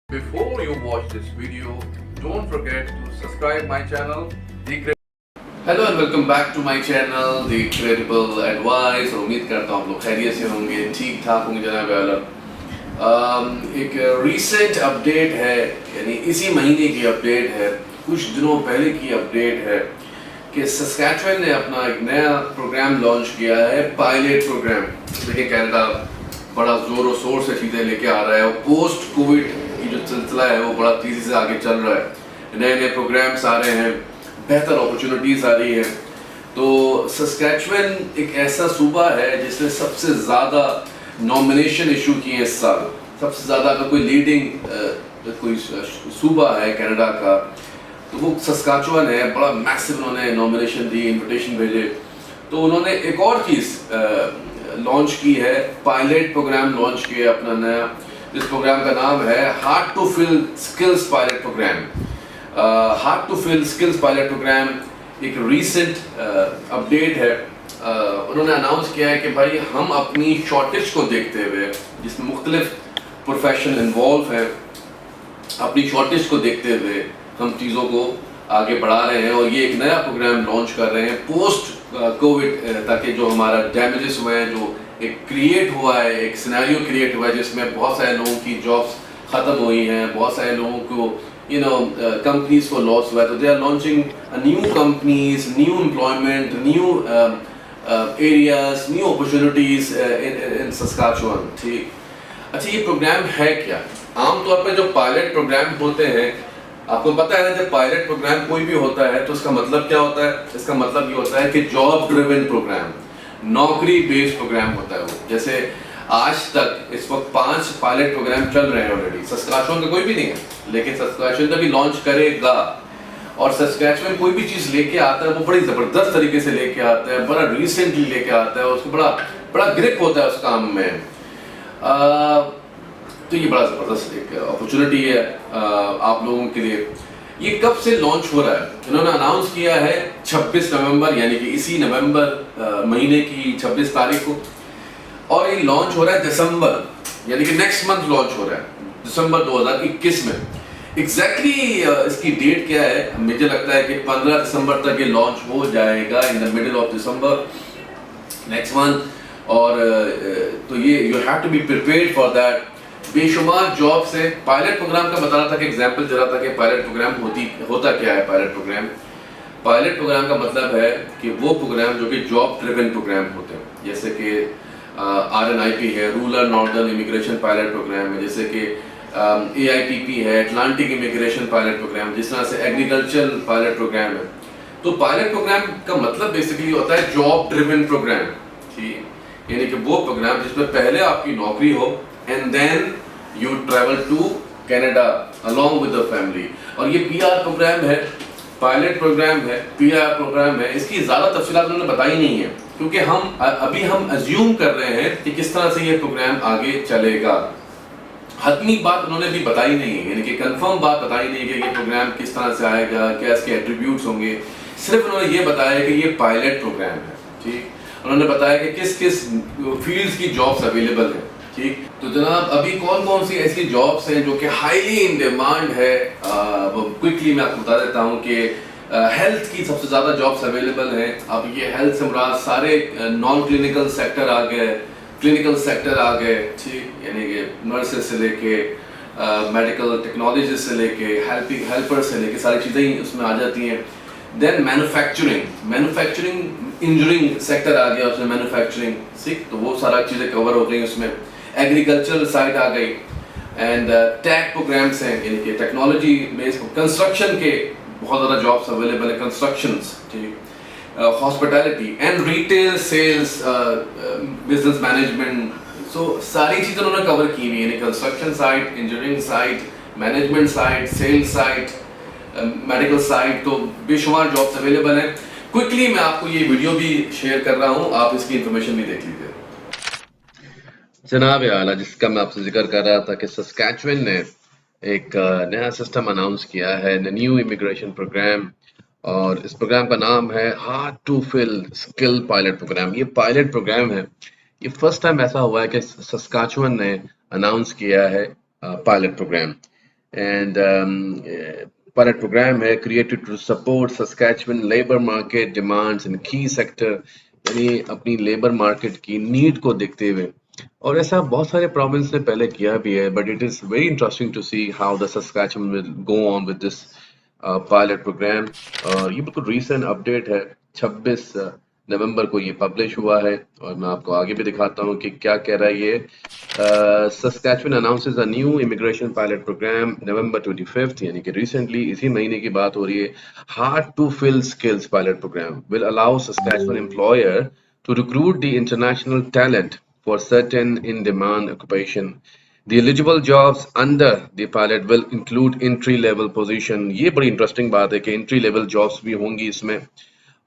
Before you watch this video, don't forget to subscribe my channel, Hello and welcome back to my channel, The Credible Advice। और उम्मीद करता हूँ आप लोग खैरियत से होंगे, ठीक ठाक होंगे जनाब आला। एक रिसेंट अपडेट है, यानी इसी महीने की अपडेट है, कुछ दिनों पहले की अपडेट है कि सस्कैचुअन ने अपना एक नया प्रोग्राम लॉन्च किया है, पायलट प्रोग्राम। देखिए कनाडा बड़ा ज़ोर शोर से चीज़ें लेके आ रहा है और पोस्ट कोविड की जो सिलसिला है वो बड़ा तेज़ी से आगे चल रहा है। नए नए प्रोग्राम्स आ रहे हैं, बेहतर अपॉर्चुनिटीज़ आ रही है। तो सस्कैचुअन एक ऐसा सूबा है जिसने सबसे ज़्यादा नॉमिनेशन इशू किए हैं इस साल। सबसे ज़्यादा अगर कोई लीडिंग कोई सूबा है कनाडा का तो वो सस्कैचुअन है। बड़ा मैसिव उन्होंने नॉमिनेशन दी, इन्विटेशन भेजे। तो उन्होंने एक और चीज़ लॉन्च की है, पायलट प्रोग्राम लॉन्च किया अपना नया, जिस प्रोग्राम का नाम है hard to fill skills pilot program. Hard to fill skills pilot program एक रीसेंट अपडेट है। उन्होंने अनाउंस किया है कि भाई हम अपनी शॉर्टेज को देखते हुए, जिसमें मुख्तलिफ प्रोफेशन इन्वॉल्व हैं, अपनी शॉर्टेज को देखते हुए हम चीज़ों को आगे बढ़ा रहे हैं और ये एक नया प्रोग्राम लॉन्च कर रहे हैं पोस्ट कोविड, ताकि जो हमारा डैमेजेस हुए हैं, जो एक क्रिएट हुआ है, एक सिनेरियो क्रिएट हुआ है जिसमें बहुत सारे लोगों की जॉब्स ख़त्म हुई हैं, बहुत सारे लोगों को कंपनीज को लॉस हुआ है। तो they are launching new companies, new employment, new areas, new opportunities in Saskatchewan. ठीक, अच्छा ये प्रोग्राम है क्या? आमतौर पर जो पायलट प्रोग्राम होते हैं, आपको पता है ना, जब पायलट प्रोग्राम कोई भी होता है तो इसका मतलब क्या होता है? इसका मतलब ये होता है कि जॉब ड्रिवन प्रोग्राम, नौकरी बेस्ड प्रोग्राम होता है वो। जैसे आज तक इस वक्त 5 पायलट प्रोग्राम चल रहे हैं ऑलरेडी। सस्कैचुअन का कोई भी नहीं है, लेकिन सस्कैचुअन जब भी लॉन्च करेगा और सस्कैचुअन कोई भी चीज़ लेके आता है वो बड़ी ज़बरदस्त तरीके से लेके आता है, बड़ा रिसेंटली लेके आता है, उसको बड़ा ग्रिप होता है उस काम में। तो ये बड़ा ज़बरदस्त एक अपॉर्चुनिटी है आप लोगों के लिए। ये कब से लॉन्च हो रहा है? इन्होंने अनाउंस किया है 26 नवंबर, यानी कि इसी नवंबर महीने की 26 तारीख को, और ये लॉन्च हो रहा है दिसंबर, यानी कि नेक्स्ट मंथ लॉन्च हो रहा है, दिसंबर 2021 में। एग्जैक्टली इसकी डेट क्या है? मुझे लगता है कि 15 दिसंबर तक ये लॉन्च हो जाएगा, in the middle of December next month. और तो ये you have to be prepared for that. बेशुमार जॉब से पायलट प्रोग्राम का बता रहा था कि एग्जाम्पल दे रहा था कि पायलट प्रोग्राम होता क्या है। पायलट प्रोग्राम का मतलब है कि वो प्रोग्राम जो कि जॉब ड्रिवन प्रोग्राम होते हैं, जैसे कि RNIP है, rural northern immigration pilot program है, जैसे कि AIPP है, अटलांटिक इमिग्रेशन पायलट प्रोग्राम, जिस तरह से एग्रीकल्चरल पायलट प्रोग्राम है। तो पायलट प्रोग्राम का मतलब बेसिकली होता है जॉब ड्रिवन प्रोग्राम, ठीक, यानी कि वो प्रोग्राम जिसमें पहले आपकी नौकरी हो and then you travel to Canada along with the family। और ये PR प्रोग्राम है, पायलट प्रोग्राम है, PR प्रोग्राम है। इसकी ज़्यादा तफसीलात उन्होंने बताई नहीं है, क्योंकि हम अज्यूम कर रहे हैं कि किस तरह से ये प्रोग्राम आगे चलेगा। हतमी बात उन्होंने भी बताई नहीं है, यानी कि कंफर्म बात बताई नहीं है कि ये प्रोग्राम किस तरह से आएगा, क्या इसके एट्रीब्यूट्स होंगे। सिर्फ उन्होंने ये बताया कि ये पायलट प्रोग्राम है, ठीक। उन्होंने बताया कि किस किस फील्ड्स की जॉब्स अवेलेबल हैं, ठीक। तो जनाब अभी कौन कौन सी ऐसी जॉब्स हैं जो कि हाईली इन डिमांड है, वो क्विकली मैं आपको बता देता हूँ कि हेल्थ की सबसे ज़्यादा जॉब्स अवेलेबल हैं। अब ये हेल्थ से मुराद सारे नॉन क्लिनिकल सेक्टर आ गए, क्लिनिकल सेक्टर आ गए, ठीक, यानी कि नर्सेज से लेके मेडिकल टेक्नोलॉजिस्ट से लेके हेल्पर से लेके सारी चीज़ें ही उसमें आ जाती हैं। देन मैन्युफैक्चरिंग इंजीनियरिंग सेक्टर आ गया उसमें, मैन्युफैक्चरिंग, ठीक, तो वो सारा चीज़ें कवर हो गई उसमें। एग्रीकल्चरल साइड आ गई, एंड टेक प्रोग्राम्स हैं, यानी कि टेक्नोलॉजी बेस्ड। कंस्ट्रक्शन के बहुत ज़्यादा जॉब्स अवेलेबल है, कंस्ट्रक्शंस, ठीक, hospitality and retail sales, business management. So सारी चीज़ें उन्होंने कवर की हुई, यानी construction side, engineering side, management side, sales side, medical side. तो बेशुमार जॉब्स अवेलेबल हैं। क्विकली मैं आपको ये वीडियो भी शेयर कर रहा हूँ, आप इसकी इंफॉर्मेशन भी देख लीजिए। जनाब आला, जिसका मैं आपसे जिक्र कर रहा था कि सस्कैचुअन ने एक नया सिस्टम अनाउंस किया है, न्यू इमिग्रेशन प्रोग्राम, और इस प्रोग्राम का नाम है hard to fill skill pilot program. ये पायलट प्रोग्राम है, ये फर्स्ट टाइम ऐसा हुआ है कि सस्कैचुअन ने अनाउंस किया है pilot program. and pilot program है created to support Saskatchewan labor market demands in key sector, यानी अपनी labor market की need को देखते हुए, और ऐसा बहुत सारे province ने पहले किया भी है, but it is very interesting to see how the Saskatchewan will go on with this pilot program. ये बिल्कुल recent update है, 26 नवंबर को ये पब्लिश हुआ है, और मैं आपको आगे भी दिखाता हूँ कि क्या कह रहा है ये. Saskatchewan announces a new immigration pilot program November 25th, यानी कि recently इसी महीने की बात हो रही है. Hard to fill skills pilot program will allow Saskatchewan employer to recruit the international talent for certain in-demand occupation. The eligible jobs under the pilot will include entry level position. ये बड़ी interesting बात है कि entry level jobs भी होंगी इसमें,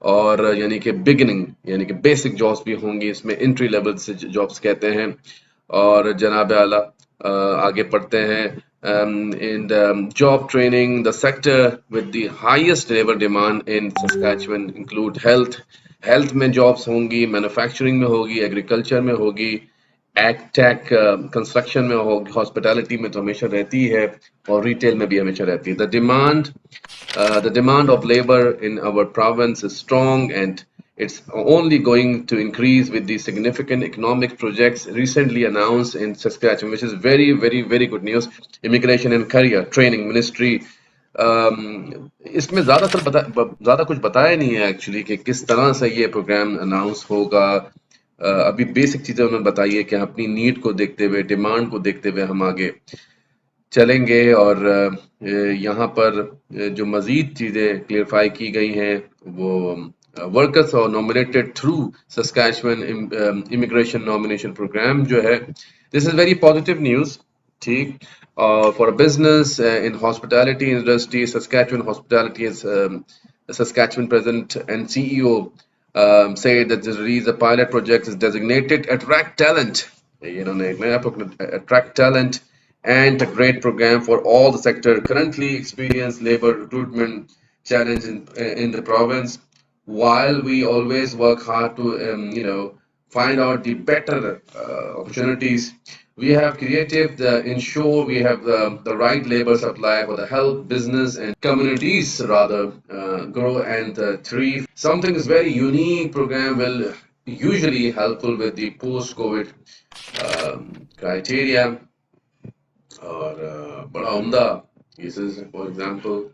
और यानी कि बिगिनिंग यानी कि बेसिक जॉब्स भी होंगी इसमें, एंट्री लेवल से जॉब्स कहते हैं. और जनाब आला आगे पढ़ते हैं. in the job training, the sector with the highest labor demand in Saskatchewan include health में jobs होंगी, manufacturing में होगी, agriculture में होगी, टेक कंस्ट्रक्शन में होगी, हॉस्पिटैलिटी में तो हमेशा रहती है, और रिटेल में भी हमेशा रहती है. The demand of labor in our province is strong, and it's only going to increase with the significant economic projects recently announced in Saskatchewan, which is very, very, very good news. Immigration and Career Training Ministry. इसमें ज़्यादा कुछ बताया नहीं है actually कि किस तरह से ये प्रोग्राम अनाउंस होगा. अभी बेसिक चीज़ें उन्होंने बताई है कि अपनी नीड को देखते हुए, डिमांड को देखते हुए हम आगे चलेंगे. और यहाँ पर जो मज़ीद चीज़ें क्लियरफाई की गई हैं वो वर्कर्स और nominated through Saskatchewan immigration nomination program जो है, this is very positive news. ठीक. For a business in hospitality industry, Saskatchewan Hospitality is Saskatchewan President and CEO said that the release of pilot project is designated attract talent. Attract talent and a great program for all the sector currently experience labor recruitment challenge in the province. While we always work hard to find out the better opportunities, we have creative ensure we have the right labor supply for the health business and communities rather grow and thrive. Something is very unique program will usually helpful with the post COVID criteria. और बड़ा उम्दा cases, for example,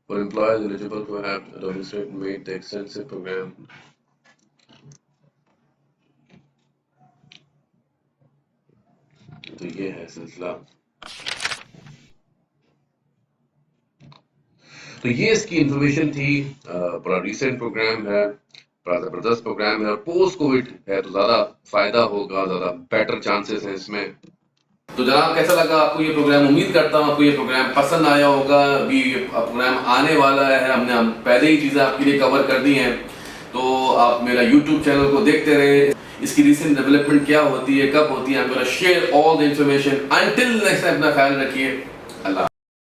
for employers eligible to have demonstrate made the extensive program. तो ये है सिलसिला. तो ये इसकी इंफॉर्मेशन थी. बड़ा रिसेंट प्रोग्राम है, बड़ा जबरदस्त प्रोग्राम है, और पोस्ट कोविड है तो ज़्यादा फायदा होगा, ज़्यादा बेटर चांसेस हैं इसमें. तो जनाब कैसा लगा आपको ये प्रोग्राम? उम्मीद करता हूँ आपको ये प्रोग्राम पसंद आया होगा. अभी प्रोग्राम आने वाला है, हमने पहले ही चीज़ें आपके लिए कवर कर दी हैं, तो आप मेरा YouTube चैनल को देखते रहे. इसकी रिसेंट डेवलपमेंट क्या होती है, कब होती है, I'm gonna share all the information. Until next time अपना ख्याल रखिए. अल्लाह.